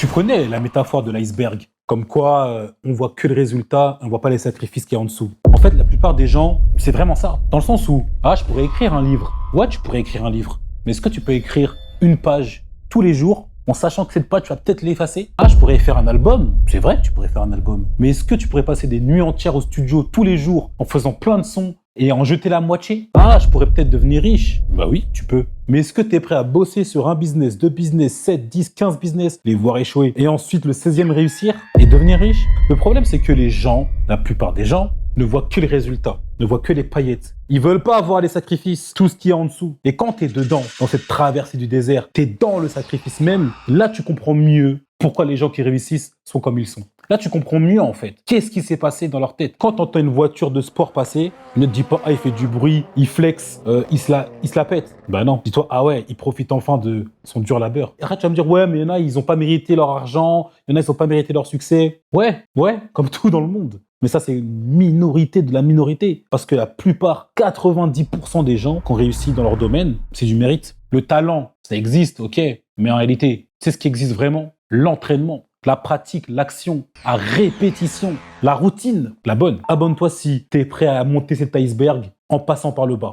Tu connais la métaphore de l'iceberg, comme quoi on voit que le résultat, on voit pas les sacrifices qu'il y a en dessous. En fait, la plupart des gens, c'est vraiment ça. Dans le sens où, je pourrais écrire un livre. Ouais, tu pourrais écrire un livre. Mais est-ce que tu peux écrire une page tous les jours en sachant que cette page, tu vas peut-être l'effacer? Je pourrais faire un album. C'est vrai que tu pourrais faire un album. Mais est-ce que tu pourrais passer des nuits entières au studio tous les jours en faisant plein de sons et en jeter la moitié? Je pourrais peut-être devenir riche. Bah oui, tu peux. Mais est-ce que tu es prêt à bosser sur un business, 2 business, 7, 10, 15 business, les voir échouer et ensuite le 16e réussir et devenir riche? Le problème, c'est que les gens, la plupart des gens, ne voient que les résultats, ne voient que les paillettes. Ils veulent pas voir les sacrifices, tout ce qu'il y a en dessous. Et quand tu es dedans, dans cette traversée du désert, tu es dans le sacrifice même, là tu comprends mieux pourquoi les gens qui réussissent sont comme ils sont. Là, tu comprends mieux, en fait. Qu'est-ce qui s'est passé dans leur tête? Quand tu entends une voiture de sport passer, ne te dis pas, il fait du bruit, il flex, il se la pète. Bah non. Dis-toi, ouais, il profite enfin de son dur labeur. Et après, tu vas me dire, ouais, mais il y en a, ils n'ont pas mérité leur argent, il y en a, ils n'ont pas mérité leur succès. Ouais, comme tout dans le monde. Mais ça, c'est une minorité de la minorité. Parce que la plupart, 90% des gens qui ont réussi dans leur domaine, c'est du mérite. Le talent, ça existe, ok. Mais en réalité, c'est ce qui existe vraiment. L'entraînement, la pratique, l'action, à répétition, la routine, la bonne. Abonne-toi si tu es prêt à monter cet iceberg en passant par le bas.